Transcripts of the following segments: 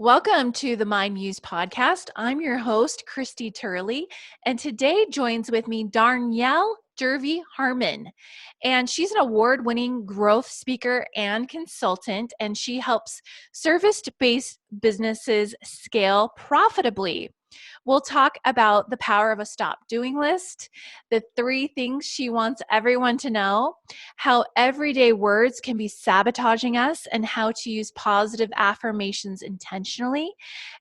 Welcome to the My Muse podcast. I'm your host, Christy Turley, and today joins with me Darnyelle Jervey Harmon. And she's an award-winning growth speaker and consultant, and she helps service-based businesses scale profitably. We'll talk about the power of a stop doing list, the 3 things she wants everyone to know, how everyday words can be sabotaging us, and how to use positive affirmations intentionally,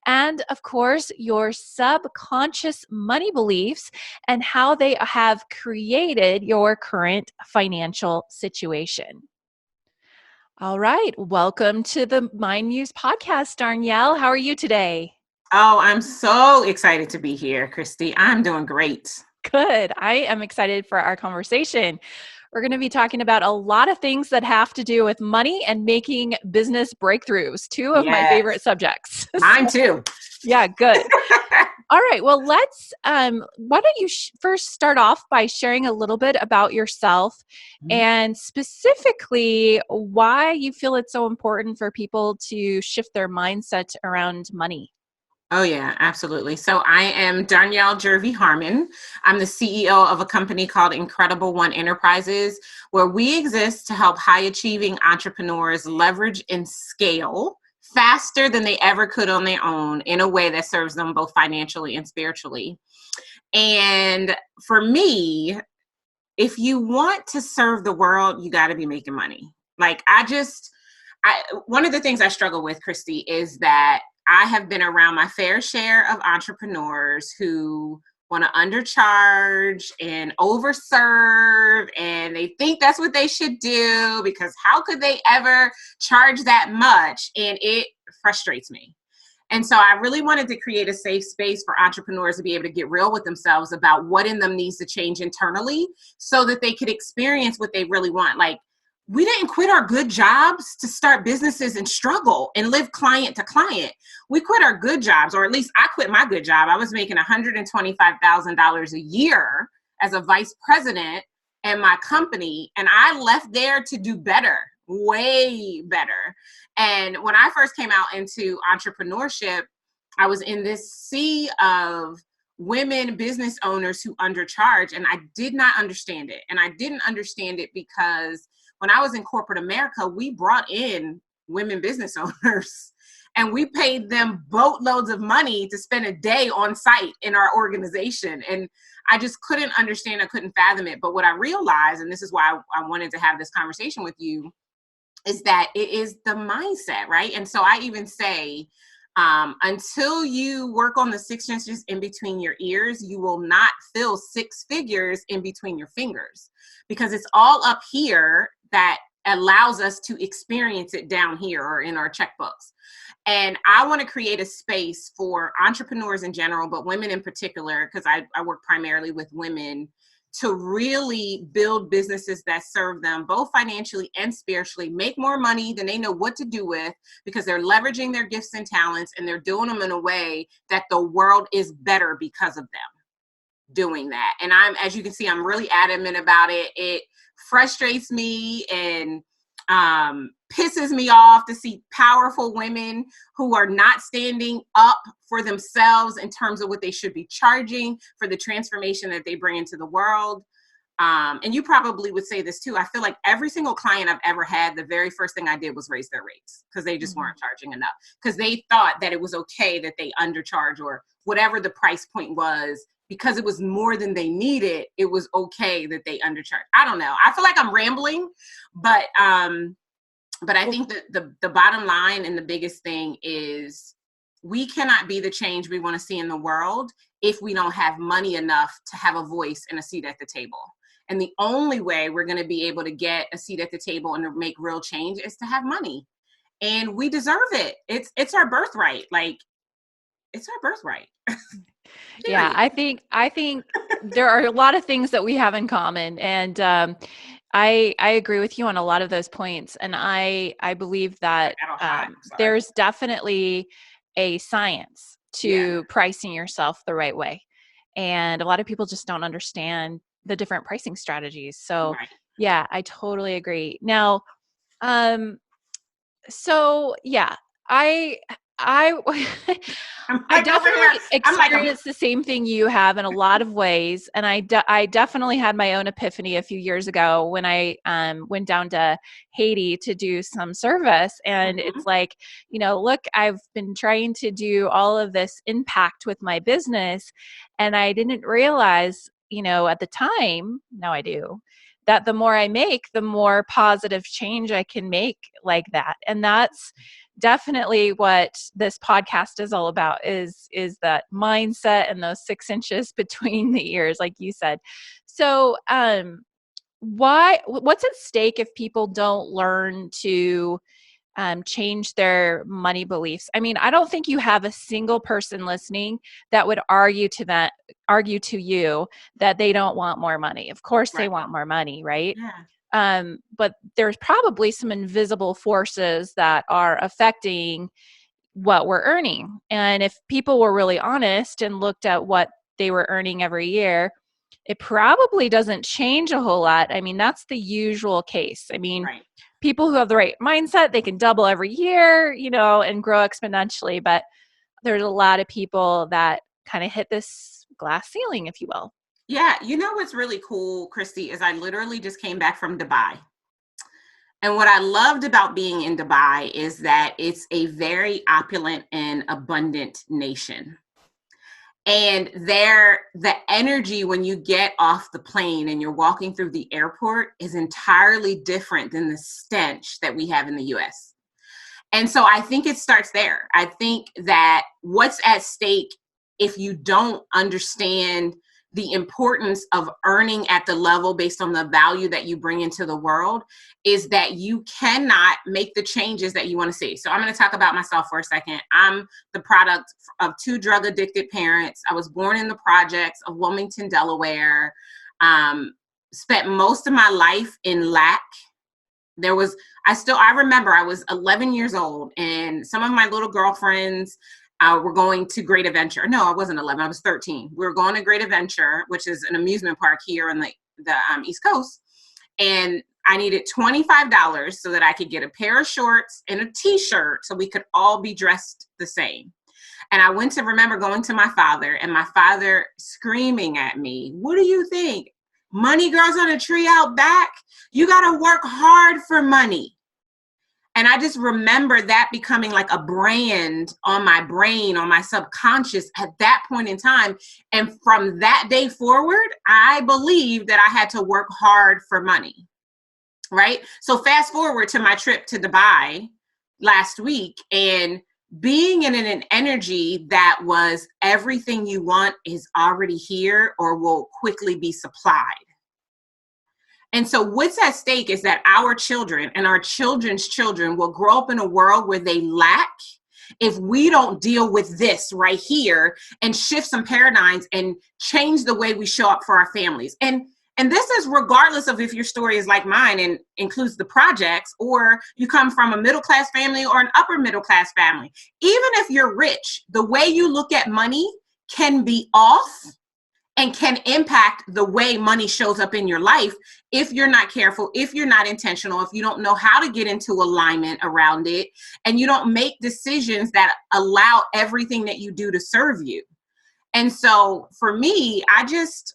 and of course, your subconscious money beliefs and how they have created your current financial situation. All right, welcome to the Mind Muse podcast, Darnyelle. How are you today? Oh, I'm so excited to be here, Christy. I'm doing great. Good. I am excited for our conversation. We're going to be talking about a lot of things that have to do with money and making business breakthroughs, 2 of my favorite subjects. Mine too. Yeah, good. All right. Well, let's, why don't you first start off by sharing a little bit about yourself and specifically why you feel it's so important for people to shift their mindset around money. Oh, yeah, absolutely. So I am Darnyelle Jervey Harmon. I'm the CEO of a company called Incredible One Enterprises, where we exist to help high-achieving entrepreneurs leverage and scale faster than they ever could on their own in a way that serves them both financially and spiritually. And for me, if you want to serve the world, you got to be making money. One of the things I struggle with, Christy, is that I have been around my fair share of entrepreneurs who want to undercharge and overserve, and they think that's what they should do because how could they ever charge that much? And it frustrates me. And so I really wanted to create a safe space for entrepreneurs to be able to get real with themselves about what in them needs to change internally so that they could experience what they really want. Like, we didn't quit our good jobs to start businesses and struggle and live client to client. We quit our good jobs, or at least I quit my good job. I was making $125,000 a year as a vice president in my company, and I left there to do better, way better. And when I first came out into entrepreneurship, I was in this sea of women business owners who undercharge, and I did not understand it. And I didn't understand it because when I was in corporate America, we brought in women business owners and we paid them boatloads of money to spend a day on site in our organization. And I just couldn't understand, I couldn't fathom it. But what I realized, and this is why I wanted to have this conversation with you, is that it is the mindset, right? And so I even say, until you work on the 6 inches in between your ears, you will not fill 6 figures in between your fingers, because it's all up here that allows us to experience it down here or in our checkbooks. And I want to create a space for entrepreneurs in general, but women in particular, because I work primarily with women, to really build businesses that serve them both financially and spiritually, make more money than they know what to do with because they're leveraging their gifts and talents, and they're doing them in a way that the world is better because of them doing that. And as you can see, I'm really adamant about it. It frustrates me and pisses me off to see powerful women who are not standing up for themselves in terms of what they should be charging for the transformation that they bring into the world. And you probably would say this too. I feel like every single client I've ever had, the very first thing I did was raise their rates because they just weren't charging enough, because they thought that it was okay that they undercharge or whatever the price point was. Because it was more than they needed, it was okay that they undercharge. I don't know. I feel like I'm rambling, but I think that the bottom line and the biggest thing is we cannot be the change we want to see in the world if we don't have money enough to have a voice and a seat at the table. And the only way we're going to be able to get a seat at the table and to make real change is to have money. And we deserve it. It's our birthright. Like, it's our birthright. Yeah, I think there are a lot of things that we have in common, and I agree with you on a lot of those points. And I believe that there's definitely a science to pricing yourself the right way, and a lot of people just don't understand the different pricing strategies. So yeah, I totally agree. Now, so yeah, I I I'm I like over here. definitely I'm like, experienced the same thing you have in a lot of ways, and I definitely had my own epiphany a few years ago when I went down to Haiti to do some service, and mhm, it's like, look, I've been trying to do all of this impact with my business, and I didn't realize, at the time, now I do, that the more I make, the more positive change I can make like that, and that's definitely what this podcast is all about is that mindset and those 6 inches between the ears, like you said. So what's at stake if people don't learn to change their money beliefs? I mean, I don't think you have a single person listening that would argue to you that they don't want more money. Of course they right. want more money, right? Yeah. But there's probably some invisible forces that are affecting what we're earning. And if people were really honest and looked at what they were earning every year, it probably doesn't change a whole lot. I mean, that's the usual case. I mean, Right. people who have the right mindset, they can double every year, and grow exponentially. But there's a lot of people that kind of hit this glass ceiling, if you will. Yeah. You know what's really cool, Christy, is I literally just came back from Dubai. And what I loved about being in Dubai is that it's a very opulent and abundant nation. And the energy when you get off the plane and you're walking through the airport is entirely different than the stench that we have in the US. And so I think it starts there. I think that what's at stake if you don't understand the importance of earning at the level based on the value that you bring into the world is that you cannot make the changes that you want to see. So I'm going to talk about myself for a second. I'm the product of 2 drug addicted parents. I was born in the projects of Wilmington, Delaware. Spent most of my life in lack. I remember I was 11 years old and some of my little girlfriends were going to Great Adventure. No, I wasn't 11. I was 13. We were going to Great Adventure, which is an amusement park here on the East Coast. And I needed $25 so that I could get a pair of shorts and a t-shirt so we could all be dressed the same. And I remember going to my father and my father screaming at me, "What do you think? Money grows on a tree out back? You got to work hard for money." And I just remember that becoming like a brand on my brain, on my subconscious at that point in time. And from that day forward, I believed that I had to work hard for money. Right? So fast forward to my trip to Dubai last week and being in an energy that was everything you want is already here or will quickly be supplied. And so what's at stake is that our children and our children's children will grow up in a world where they lack if we don't deal with this right here and shift some paradigms and change the way we show up for our families. And this is regardless of if your story is like mine and includes the projects, or you come from a middle class family or an upper middle class family. Even if you're rich, the way you look at money can be off and can impact the way money shows up in your life if you're not careful, if you're not intentional, if you don't know how to get into alignment around it, and you don't make decisions that allow everything that you do to serve you. And so for me, I just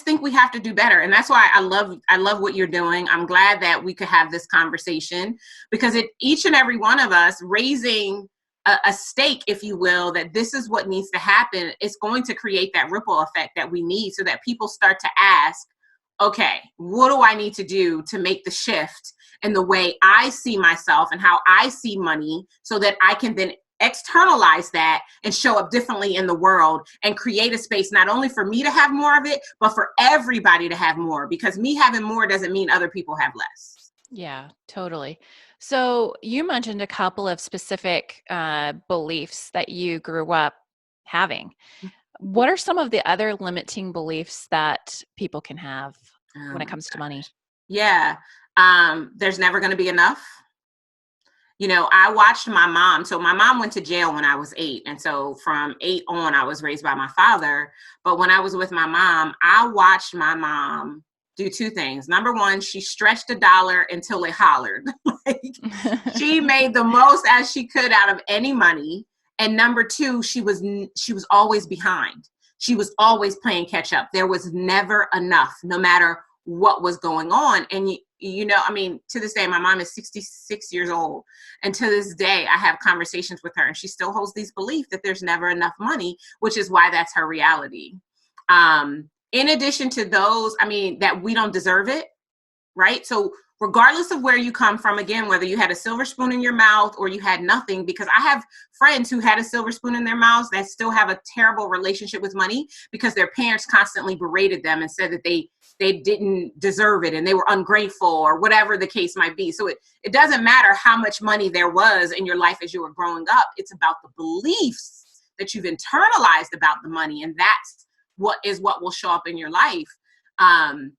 think we have to do better. And that's why I love what you're doing. I'm glad that we could have this conversation because each and every one of us raising a stake, if you will, that this is what needs to happen. It's going to create that ripple effect that we need so that people start to ask, okay, what do I need to do to make the shift in the way I see myself and how I see money so that I can then externalize that and show up differently in the world and create a space not only for me to have more of it, but for everybody to have more, because me having more doesn't mean other people have less. Yeah, totally. So you mentioned a couple of specific beliefs that you grew up having. What are some of the other limiting beliefs that people can have when it comes to money? Yeah. There's never going to be enough. You know, I watched my mom. So my mom went to jail when I was 8. And so from 8 on, I was raised by my father. But when I was with my mom, I watched my mom do two things. Number one, she stretched a dollar until it hollered. Like, she made the most as she could out of any money. And number two, she was always behind. She was always playing catch up. There was never enough, no matter what was going on. And you know, I mean, to this day, my mom is 66 years old. And to this day, I have conversations with her and she still holds these beliefs that there's never enough money, which is why that's her reality. In addition to those, I mean, that we don't deserve it, right? So regardless of where you come from, again, whether you had a silver spoon in your mouth or you had nothing, because I have friends who had a silver spoon in their mouths that still have a terrible relationship with money because their parents constantly berated them and said that they didn't deserve it and they were ungrateful or whatever the case might be. So it doesn't matter how much money there was in your life as you were growing up. It's about the beliefs that you've internalized about the money. And that's what will show up in your life. And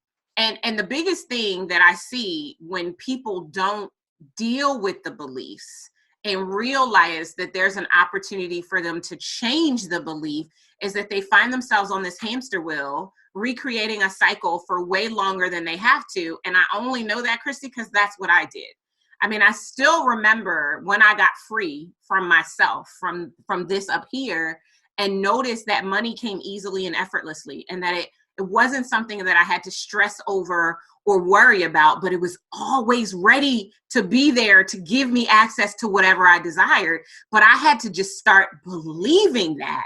the biggest thing that I see when people don't deal with the beliefs and realize that there's an opportunity for them to change the belief is that they find themselves on this hamster wheel, recreating a cycle for way longer than they have to. And I only know that, Christy, because that's what I did. I mean, I still remember when I got free from myself, from this up here, and noticed that money came easily and effortlessly, and that it wasn't something that I had to stress over or worry about, but it was always ready to be there to give me access to whatever I desired. But I had to just start believing that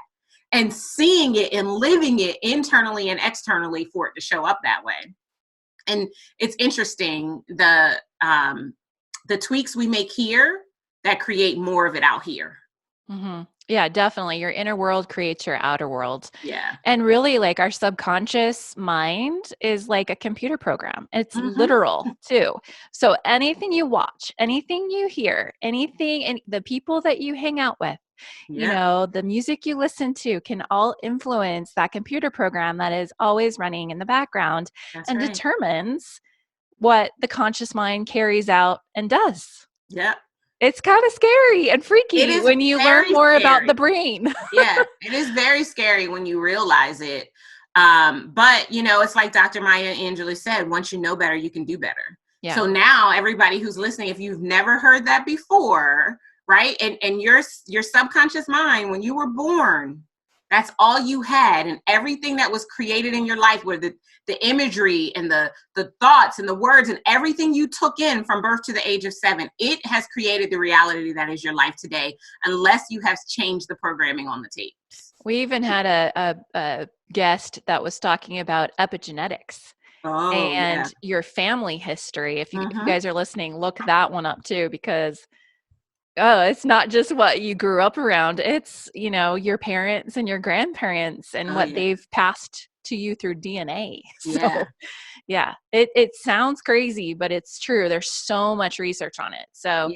and seeing it and living it internally and externally for it to show up that way. And it's interesting, the tweaks we make here that create more of it out here. Mm-hmm. Yeah, definitely. Your inner world creates your outer world. Yeah. And really, like, our subconscious mind is like a computer program. It's literal too. So anything you watch, anything you hear, anything, and the people that you hang out with, you know, the music you listen to can all influence that computer program that is always running in the background. That's and right. determines what the conscious mind carries out and does. Yeah. It's kind of scary and freaky when you learn more about the brain. Yeah, it is very scary when you realize it. But, you know, it's like Dr. Maya Angelou said, once you know better, you can do better. Yeah. So now everybody who's listening, if you've never heard that before, right? And your subconscious mind, when you were born, that's all you had. And everything that was created in your life, where the imagery and the thoughts and the words and everything you took in from birth to the age of 7, it has created the reality that is your life today, unless you have changed the programming on the tapes. We even had a guest that was talking about epigenetics and your family history. If you guys are listening, look that one up too, because it's not just what you grew up around. It's, you know, your parents and your grandparents and what they've passed to you through DNA. So yeah, it sounds crazy, but it's true. There's so much research on it. So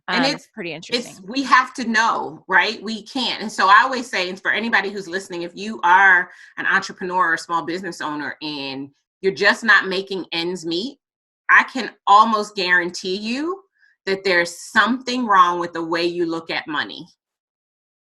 and it's pretty interesting. We have to know, right? We can't. And so I always say, and for anybody who's listening, if you are an entrepreneur or a small business owner and you're just not making ends meet, I can almost guarantee you that there's something wrong with the way you look at money.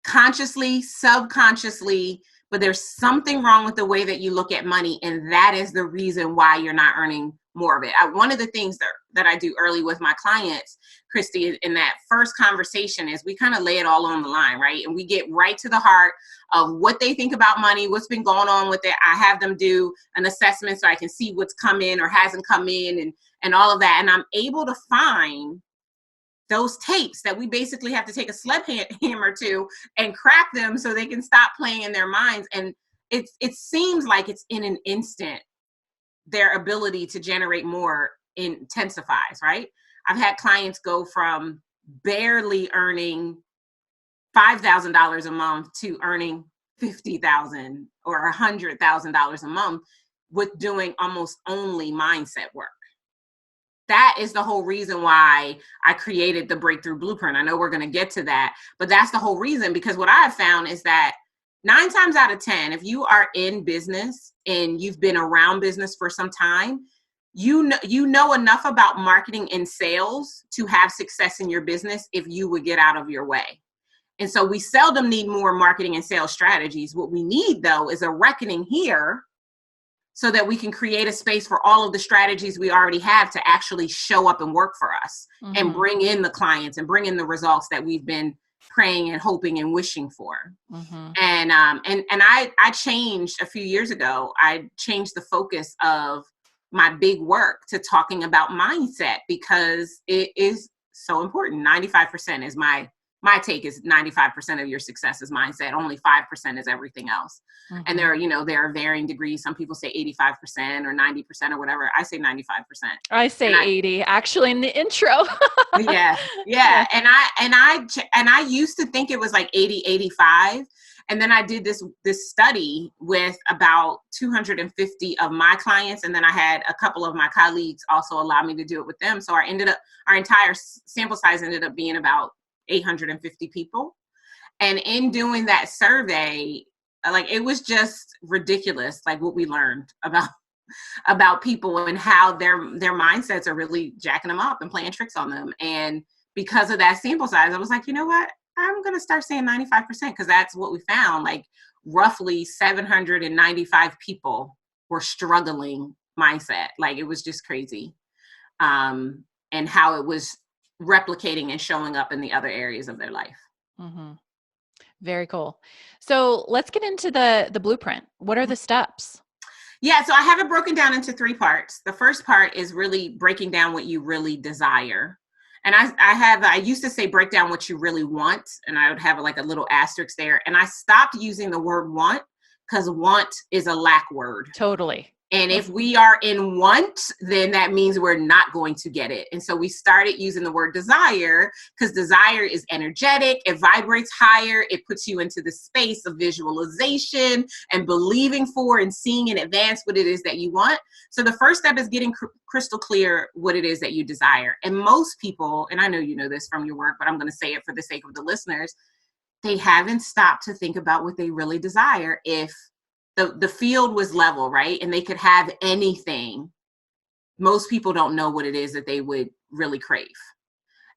Consciously, subconsciously, but there's something wrong with the way that you look at money. And that is the reason why you're not earning more of it. One of the things that I do early with my clients, Christy, in that first conversation is we kind of lay it all on the line, right? And we get right to the heart of what they think about money, what's been going on with it. I have them do an assessment so I can see what's come in or hasn't come in and all of that. And I'm able to find those tapes that we basically have to take a sledgehammer to and crack them so they can stop playing in their minds. And it seems like it's in an instant, their ability to generate more intensifies, right? I've had clients go from barely earning $5,000 a month to earning $50,000 or $100,000 a month with doing almost only mindset work. That is the whole reason why I created the Breakthrough Blueprint. I know we're going to get to that, but that's the whole reason, because what I have found is that 9 times out of 10, if you are in business and you've been around business for some time, you know enough about marketing and sales to have success in your business if you would get out of your way. And so we seldom need more marketing and sales strategies. What we need, though, is a reckoning here so that we can create a space for all of the strategies we already have to actually show up and work for us and bring in the clients and bring in the results that we've been praying and hoping and wishing for. And I changed a few years ago. I changed the focus of my big work to talking about mindset, because it is so important. 95% is my take is 95% of your success is mindset. Only 5% is everything else. And there are varying degrees. Some people say 85% or 90% or whatever. I say 95%. I say 80 actually in the intro. Yeah. And I used to think it was like 80, 85. And then I did this study with about 250 of my clients. And then I had a couple of my colleagues also allow me to do it with them. So our entire sample size ended up being about 850 people. And in doing that survey, like, it was just ridiculous, like what we learned about people and how their mindsets are really jacking them up and playing tricks on them. And because of that sample size, I was like, you know what? I'm going to start saying 95%, because that's what we found. Like, roughly 795 people were struggling mindset. Like, it was just crazy. And how it was replicating and showing up in the other areas of their life. Very cool. So let's get into the blueprint. What are the steps? Yeah, so I have it broken down into 3 parts. The first part is really breaking down what you really desire. And I used to say break down what you really want, and I would have like a little asterisk there. And I stopped using the word want, because want is a lack word. Totally. And if we are in want, then that means we're not going to get it. And so we started using the word desire, because desire is energetic. It vibrates higher. It puts you into the space of visualization and believing for and seeing in advance what it is that you want. So the first step is getting crystal clear what it is that you desire. And most people, and I know you know this from your work, but I'm going to say it for the sake of the listeners, they haven't stopped to think about what they really desire. If the field was level, right? And they could have anything, most people don't know what it is that they would really crave.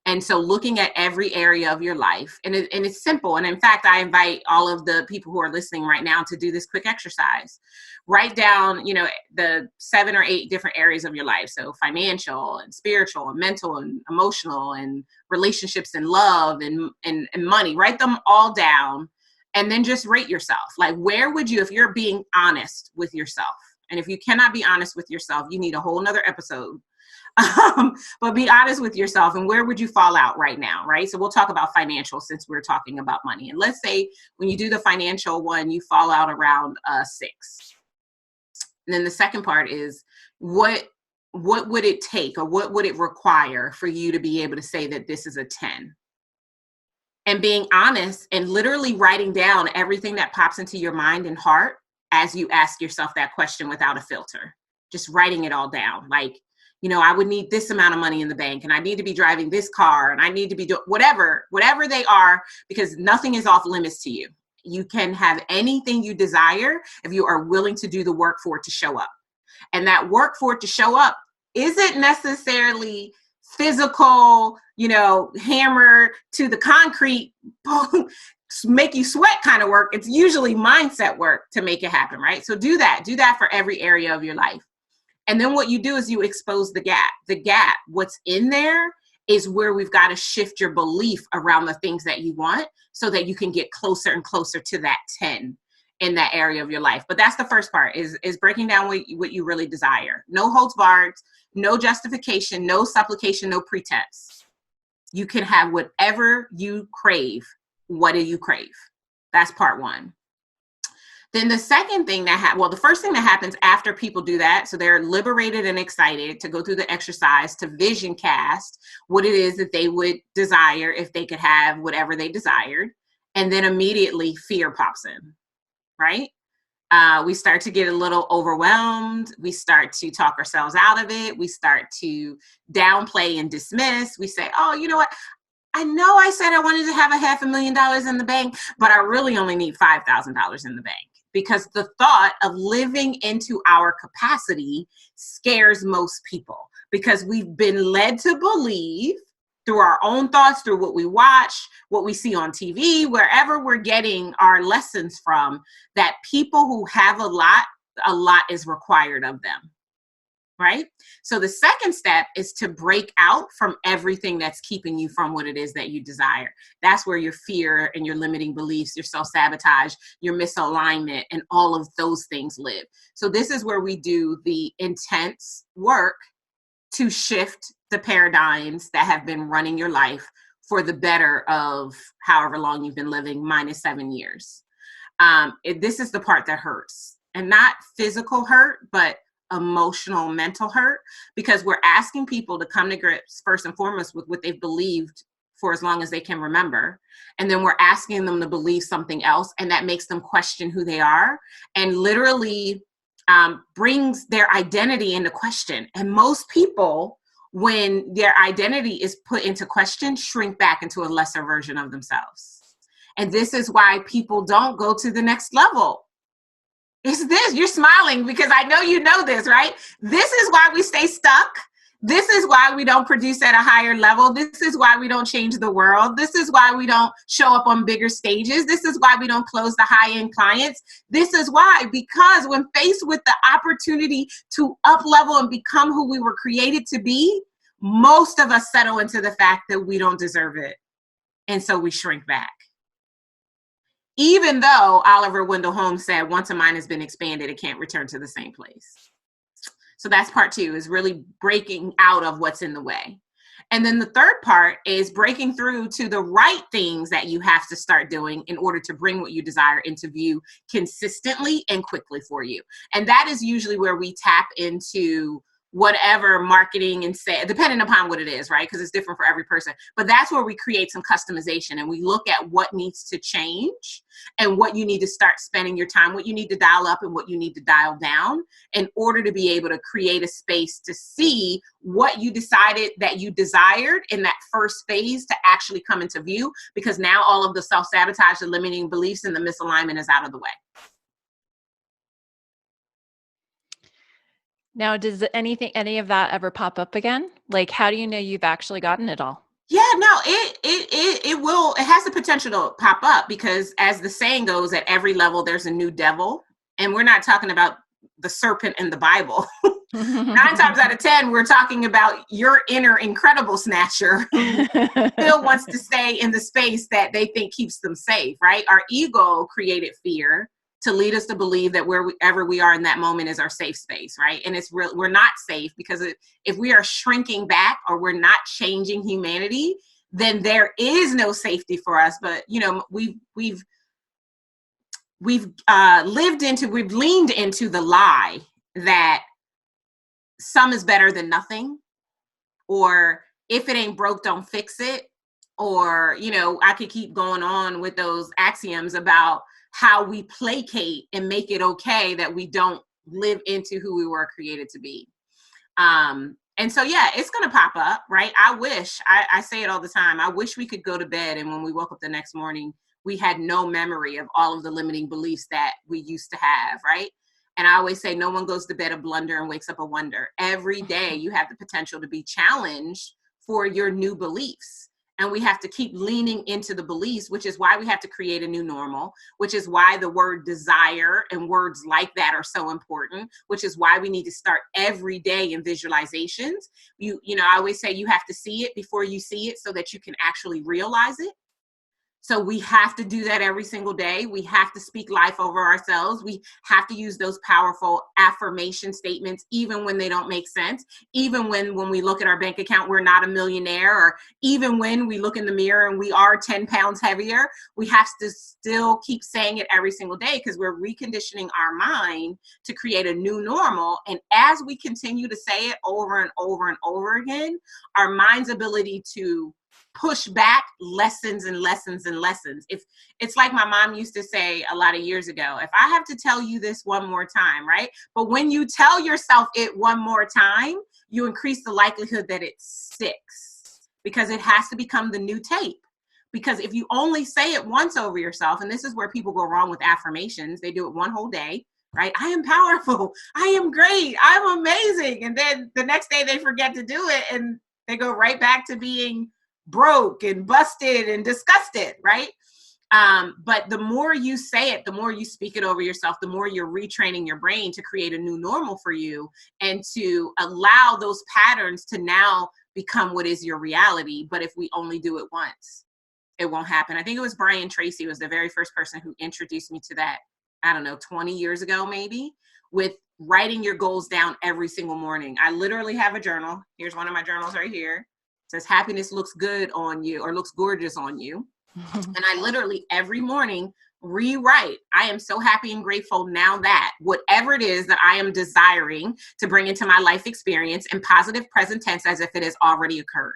And so looking at every area of your life, and it's simple. And in fact, I invite all of the people who are listening right now to do this quick exercise. Write down, the 7 or 8 different areas of your life. So financial and spiritual and mental and emotional and relationships and love and money. Write them all down. And then just rate yourself. Like, where would you, if you're being honest with yourself, and if you cannot be honest with yourself, you need a whole nother episode, but be honest with yourself, and where would you fall out right now, right? So we'll talk about financial, since we're talking about money. And let's say when you do the financial one, you fall out around 6. And then the second part is what would it take, or what would it require for you to be able to say that this is a 10? And being honest and literally writing down everything that pops into your mind and heart as you ask yourself that question without a filter. Just writing it all down. Like, I would need this amount of money in the bank, and I need to be driving this car, and I need to be doing whatever they are, because nothing is off limits to you. You can have anything you desire if you are willing to do the work for it to show up. And that work for it to show up isn't necessarily physical, hammer to the concrete, make you sweat kind of work. It's usually mindset work to make it happen, right? So do that for every area of your life. And then what you do is you expose the gap. What's in there is where we've got to shift your belief around the things that you want, so that you can get closer and closer to that 10 in that area of your life. But that's the first part, is breaking down what you really desire. No holds barred, no justification, no supplication, no pretense. You can have whatever you crave. What do you crave? That's part 1. Then the second thing the first thing that happens after people do that, so they're liberated and excited to go through the exercise to vision cast what it is that they would desire if they could have whatever they desired. And then immediately fear pops in, right? We start to get a little overwhelmed. We start to talk ourselves out of it. We start to downplay and dismiss. We say, oh, you know what? I know I said I wanted to have $500,000 in the bank, but I really only need $5,000 in the bank. Because the thought of living into our capacity scares most people, because we've been led to believe through our own thoughts, through what we watch, what we see on TV, wherever we're getting our lessons from, that people who have a lot a lot is required of them. Right? So the second step is to break out from everything that's keeping you from what it is that you desire. That's where your fear and your limiting beliefs, your self-sabotage, your misalignment, and all of those things live. So this is where we do the intense work to shift the paradigms that have been running your life for the better of however long you've been living, minus 7 years. This is the part that hurts, and not physical hurt, but emotional, mental hurt, because we're asking people to come to grips first and foremost with what they've believed for as long as they can remember. And then we're asking them to believe something else, and that makes them question who they are and literally brings their identity into question. And most people, when their identity is put into question, shrink back into a lesser version of themselves. And this is why people don't go to the next level. It's this. You're smiling because I know you know this, right? This is why we stay stuck. This is why we don't produce at a higher level. This is why we don't change the world. This is why we don't show up on bigger stages. This is why we don't close the high-end clients. This is why, because when faced with the opportunity to up-level and become who we were created to be, most of us settle into the fact that we don't deserve it. And so we shrink back. Even though Oliver Wendell Holmes said, once a mind has been expanded, it can't return to the same place. So that's part 2, is really breaking out of what's in the way. And then the third part is breaking through to the right things that you have to start doing in order to bring what you desire into view consistently and quickly for you. And that is usually where we tap into whatever marketing and say, depending upon what it is, right? Because it's different for every person. But that's where we create some customization and we look at what needs to change and what you need to start spending your time, what you need to dial up and what you need to dial down in order to be able to create a space to see what you decided that you desired in that first phase to actually come into view, because now all of the self-sabotage, the limiting beliefs, and the misalignment is out of the way. Now, does any of that ever pop up again? Like, how do you know you've actually gotten it all? Yeah, no, it has the potential to pop up, because as the saying goes, at every level, there's a new devil. And we're not talking about the serpent in the Bible. 9 times out of 10, we're talking about your inner incredible snatcher who still wants to stay in the space that they think keeps them safe, right? Our ego created fear to lead us to believe that wherever we are in that moment is our safe space, right? And it's real, we're not safe, because if we are shrinking back or we're not changing humanity, then there is no safety for us. But you know, we've leaned into the lie that some is better than nothing, or if it ain't broke, don't fix it, or you know, I could keep going on with those axioms about how we placate and make it okay that we don't live into who we were created to be. And so, yeah, it's going to pop up, right? I say it all the time. I wish we could go to bed and when we woke up the next morning, we had no memory of all of the limiting beliefs that we used to have, right? And I always say, no one goes to bed a blunder and wakes up a wonder. Every day you have the potential to be challenged for your new beliefs. And we have to keep leaning into the beliefs, which is why we have to create a new normal, which is why the word desire and words like that are so important, which is why we need to start every day in visualizations. You know, I always say you have to see it before you see it so that you can actually realize it. So we have to do that every single day. We have to speak life over ourselves. We have to use those powerful affirmation statements, even when they don't make sense, even when we look at our bank account, we're not a millionaire, or even when we look in the mirror and we are 10 pounds heavier. We have to still keep saying it every single day, because we're reconditioning our mind to create a new normal. And as we continue to say it over and over and over again, our mind's ability to push back lessons and lessons and lessons. If it's like my mom used to say a lot of years ago, if I have to tell you this one more time, right? But when you tell yourself it one more time, you increase the likelihood that it sticks, because it has to become the new tape. Because if you only say it once over yourself, and this is where people go wrong with affirmations, they do it one whole day, right? I am powerful. I am great. I'm amazing. And then the next day they forget to do it and they go right back to being broke and busted and disgusted, right? But the more you say it, the more you speak it over yourself, the more you're retraining your brain to create a new normal for you and to allow those patterns to now become what is your reality. But if we only do it once, it won't happen. I think it was Brian Tracy was the very first person who introduced me to that, I don't know, 20 years ago, maybe, with writing your goals down every single morning. I literally have a journal. Here's one of my journals right here. It says happiness looks good on you or looks gorgeous on you. And I literally every morning rewrite, I am so happy and grateful now that whatever it is that I am desiring to bring into my life experience in positive present tense as if it has already occurred.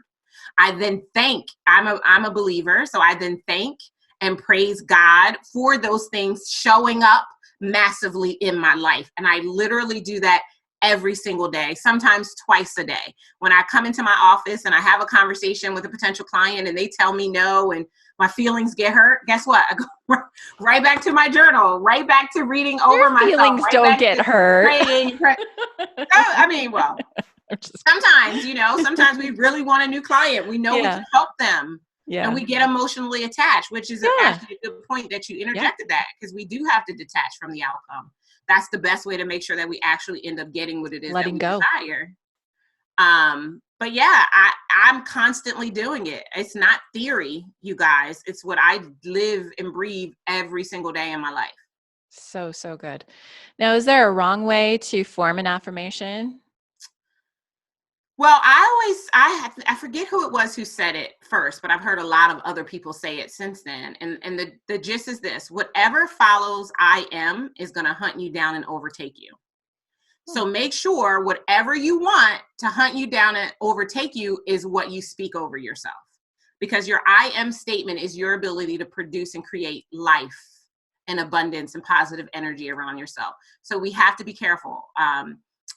I then thank, I'm a believer, so I then thank and praise God for those things showing up massively in my life. And I literally do that every single day, sometimes twice a day. When I come into my office and I have a conversation with a potential client and they tell me no and my feelings get hurt, guess what? I go right back to my journal, right back to reading over myself. Feelings right don't get hurt. I mean, well, sometimes, sometimes we really want a new client. We know we can help them. Yeah. And we get emotionally attached, which is actually a good point that you interjected that, because we do have to detach from the outcome. That's the best way to make sure that we actually end up getting what it is that we desire. But yeah, I'm constantly doing it. It's not theory, you guys. It's what I live and breathe every single day in my life. So good. Now, is there a wrong way to form an affirmation? Well, I forget who it was who said it first, but I've heard a lot of other people say it since then. And the gist is this: whatever follows I am is going to hunt you down and overtake you. So make sure whatever you want to hunt you down and overtake you is what you speak over yourself, because your I am statement is your ability to produce and create life and abundance and positive energy around yourself. So we have to be careful.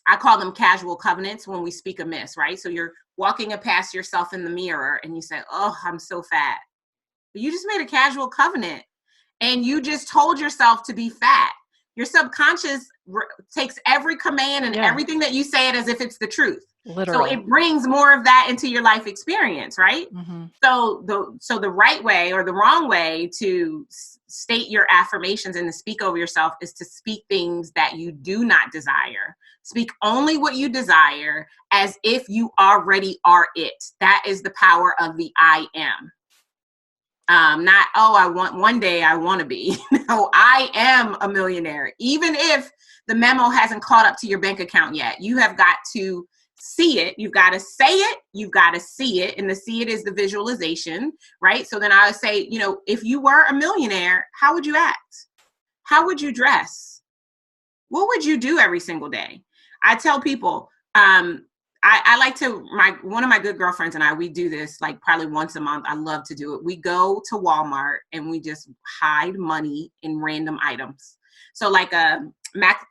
I call them casual covenants when we speak amiss, right? So you're walking past yourself in the mirror and you say, oh, I'm so fat. But you just made a casual covenant and you just told yourself to be fat. Your subconscious takes every command and everything that you say it as if it's the truth. Literal. So it brings more of that into your life experience, right? Mm-hmm. So the right way or the wrong way to state your affirmations and to speak over yourself is to speak things that you do not desire. Speak only what you desire as if you already are it. That is the power of the I am. Not, I want one day I want to be. No, I am a millionaire. Even if the memo hasn't caught up to your bank account yet, you have got to see it. You've got to say it. You've got to see it. And the see it is the visualization, right? So then I would say, if you were a millionaire, how would you act? How would you dress? What would you do every single day? I tell people, I like to, one of my good girlfriends and I, we do this like probably once a month. I love to do it. We go to Walmart and we just hide money in random items. So like a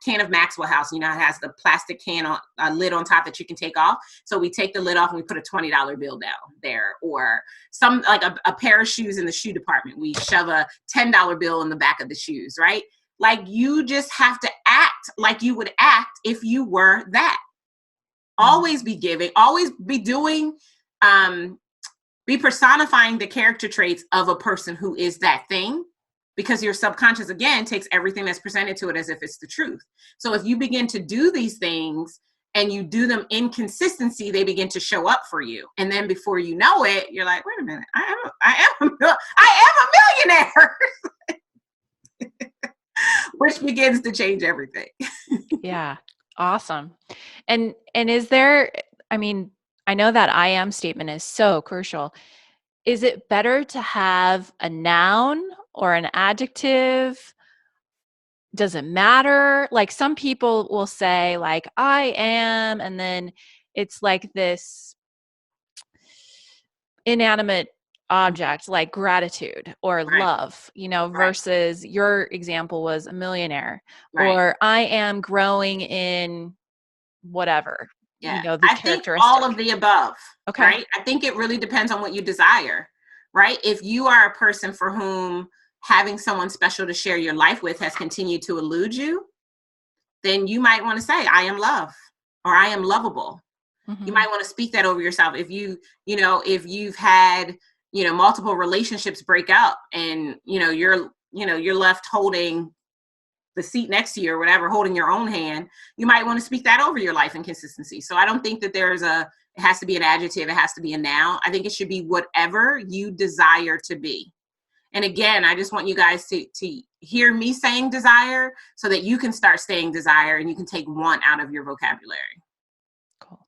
can of Maxwell House, it has the plastic can on lid on top that you can take off. So we take the lid off and we put a $20 bill down there, or some like a pair of shoes in the shoe department. We shove a $10 bill in the back of the shoes, right? Like you just have to act like you would act if you were that. Always be giving, always be doing, be personifying the character traits of a person who is that thing, because your subconscious, again, takes everything that's presented to it as if it's the truth. So if you begin to do these things and you do them in consistency, they begin to show up for you. And then before you know it, you're like, wait a minute, I am a millionaire, which begins to change everything. Yeah. Awesome. And is there, I know that I am statement is so crucial. Is it better to have a noun or an adjective? Does it matter? Like some people will say like, I am, and then it's like this inanimate object like gratitude or love, versus your example was a millionaire, or I am growing in whatever, the I think all of the above. Okay. Right. I think it really depends on what you desire, right? If you are a person for whom having someone special to share your life with has continued to elude you, then you might want to say, I am love, or I am lovable. Mm-hmm. You might want to speak that over yourself. If if you've had, multiple relationships break up and, you're left holding the seat next to you or whatever, holding your own hand, you might want to speak that over your life and consistency. So I don't think that it has to be an adjective. It has to be a noun. I think it should be whatever you desire to be. And again, I just want you guys to hear me saying desire so that you can start saying desire and you can take one out of your vocabulary. Cool.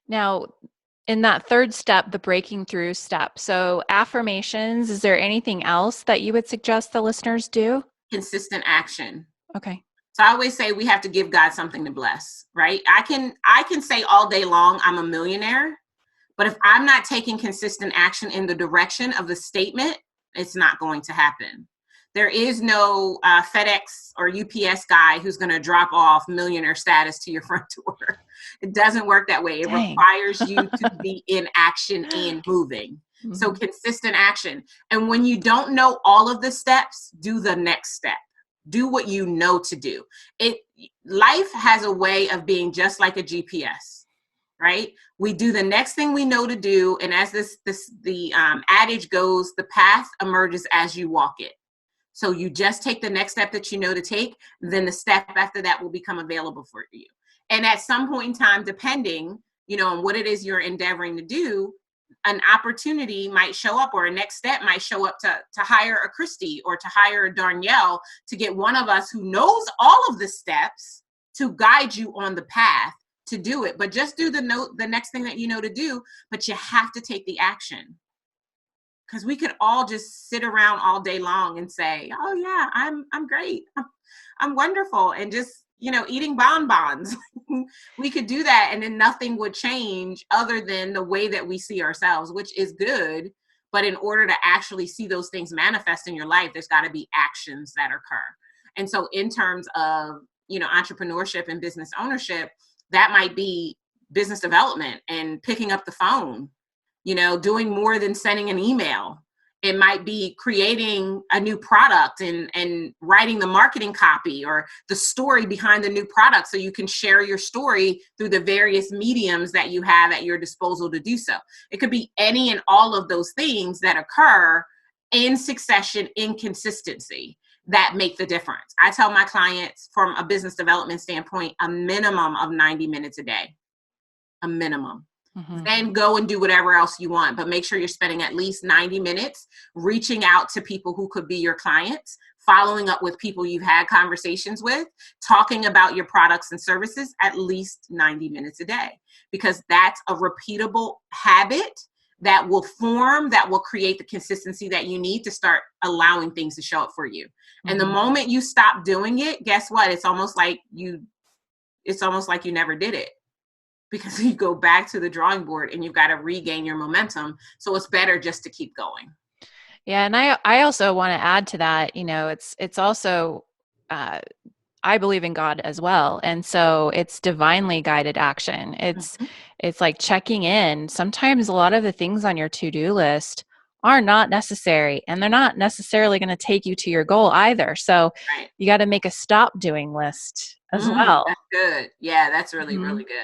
Now, in that third step, the breaking through step. So affirmations, is there anything else that you would suggest the listeners do? Consistent action. Okay. So I always say we have to give God something to bless, right? I can say all day long, I'm a millionaire, but if I'm not taking consistent action in the direction of the statement, it's not going to happen. There is no FedEx or UPS guy who's going to drop off millionaire status to your front door. It doesn't work that way. It requires you to be in action and moving. Mm-hmm. So consistent action. And when you don't know all of the steps, do the next step. Do what you know to do. Life has a way of being just like a GPS, right? We do the next thing we know to do. And as the adage goes, the path emerges as you walk it. So you just take the next step that you know to take, then the step after that will become available for you. And at some point in time, depending, on what it is you're endeavoring to do, an opportunity might show up or a next step might show up to hire a Christy or to hire a Darnyelle to get one of us who knows all of the steps to guide you on the path to do it. But just do the next thing that you know to do, but you have to take the action. Because we could all just sit around all day long and say, oh yeah, I'm great. I'm wonderful. And just, eating bonbons. We could do that and then nothing would change other than the way that we see ourselves, which is good. But in order to actually see those things manifest in your life, there's got to be actions that occur. And so in terms of, entrepreneurship and business ownership, that might be business development and picking up the phone, doing more than sending an email. It might be creating a new product and writing the marketing copy or the story behind the new product so you can share your story through the various mediums that you have at your disposal to do so. It could be any and all of those things that occur in succession, in consistency, that make the difference. I tell my clients from a business development standpoint, a minimum of 90 minutes a day, a minimum. Mm-hmm. Then go and do whatever else you want, but make sure you're spending at least 90 minutes reaching out to people who could be your clients, following up with people you've had conversations with, talking about your products and services at least 90 minutes a day, because that's a repeatable habit that will create the consistency that you need to start allowing things to show up for you. Mm-hmm. And the moment you stop doing it, guess what? It's almost like you never did it. Because you go back to the drawing board and you've got to regain your momentum. So it's better just to keep going. Yeah. And I also want to add to that, it's also, I believe in God as well. And so it's divinely guided action. It's like checking in. Sometimes a lot of the things on your to-do list are not necessary and they're not necessarily going to take you to your goal either. So You got to make a stop doing list as well. That's good. Yeah, that's really, really good.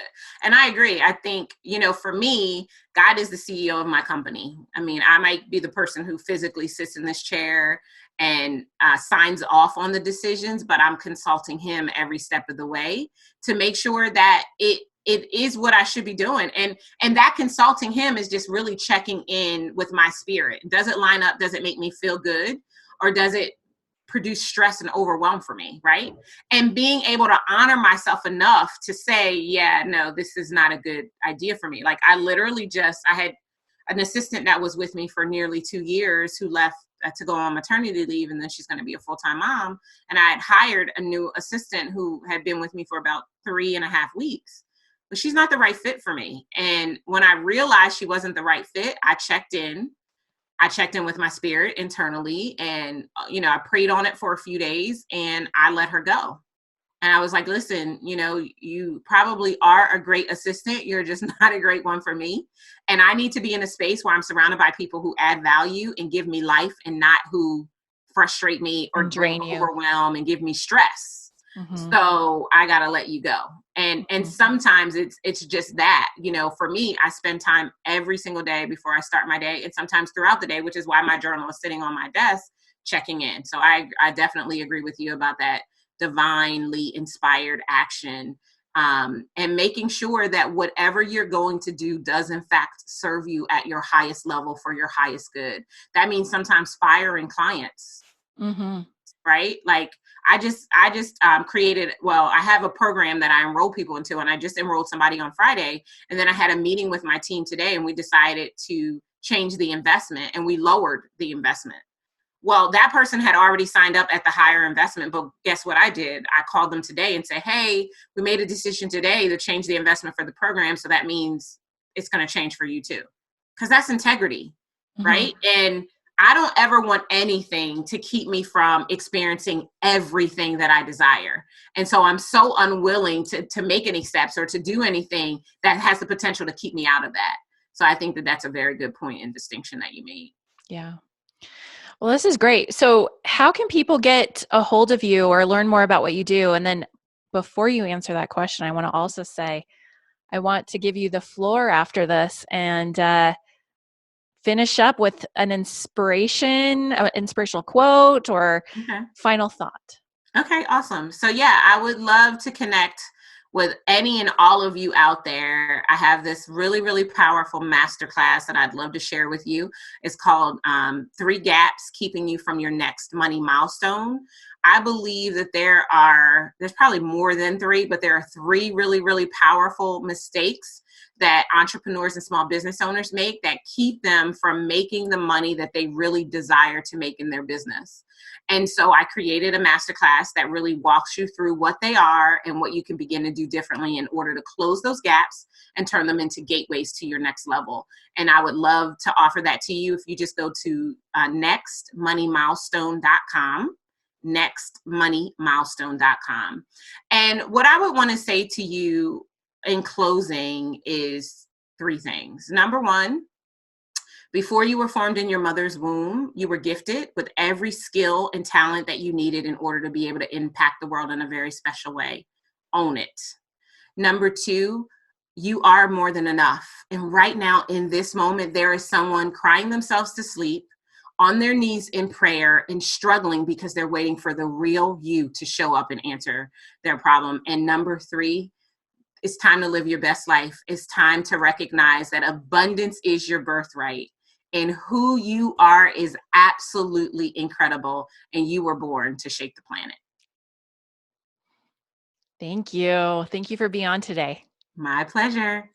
And I agree. I think, for me, God is the CEO of my company. I mean, I might be the person who physically sits in this chair and signs off on the decisions, but I'm consulting him every step of the way to make sure that it is what I should be doing. And that consulting him is just really checking in with my spirit. Does it line up? Does it make me feel good? Or does it produce stress and overwhelm for me, right? And being able to honor myself enough to say, yeah, no, this is not a good idea for me. Like I had an assistant that was with me for nearly 2 years who left to go on maternity leave, and then she's going to be a full-time mom. And I had hired a new assistant who had been with me for about 3.5 weeks, but she's not the right fit for me. And when I realized she wasn't the right fit, I checked in with my spirit internally and, I prayed on it for a few days and I let her go. And I was like, listen, you probably are a great assistant. You're just not a great one for me. And I need to be in a space where I'm surrounded by people who add value and give me life and not who frustrate me or drain you, overwhelm and give me stress. Mm-hmm. So I got to let you go. And Mm-hmm. sometimes it's just that, for me, I spend time every single day before I start my day, and sometimes throughout the day, which is why my journal is sitting on my desk checking in. So I definitely agree with you about that divinely inspired action, and making sure that whatever you're going to do does in fact serve you at your highest level for your highest good. That means sometimes firing clients, Mm-hmm. right? Like I just created, well, I have a program that I enroll people into, and I just enrolled somebody on Friday, and then I had a meeting with my team today, and we decided to change the investment, and we lowered the investment. Well, that person had already signed up at the higher investment, but guess what I did? I called them today and said, hey, we made a decision today to change the investment for the program, so that means it's going to change for you too. Because that's integrity, Mm-hmm. right? And I don't ever want anything to keep me from experiencing everything that I desire. And so I'm so unwilling to make any steps or to do anything that has the potential to keep me out of that. So I think that that's a very good point and distinction that you made. Yeah. Well, this is great. So, how can people get a hold of you or learn more about what you do? And then, before you answer that question, I want to also say I want to give you the floor after this and finish up with an inspirational quote or Okay. final thought. Okay, awesome. So yeah, I would love to connect with any and all of you out there. I have this really, really powerful masterclass that I'd love to share with you. It's called 3 Gaps Keeping You from Your Next Money Milestone. I believe that there's probably more than 3, but there are 3 really, really powerful mistakes that entrepreneurs and small business owners make that keep them from making the money that they really desire to make in their business. And so I created a masterclass that really walks you through what they are and what you can begin to do differently in order to close those gaps and turn them into gateways to your next level. And I would love to offer that to you if you just go to nextmoneymilestone.com, nextmoneymilestone.com. And what I would want to say to you in closing is 3 things. Number 1, before you were formed in your mother's womb, you were gifted with every skill and talent that you needed in order to be able to impact the world in a very special way. Own it. Number 2, you are more than enough. And right now, in this moment, there is someone crying themselves to sleep on their knees in prayer and struggling because they're waiting for the real you to show up and answer their problem. And number 3, it's time to live your best life. It's time to recognize that abundance is your birthright, and who you are is absolutely incredible. And you were born to shake the planet. Thank you. Thank you for being on today. My pleasure.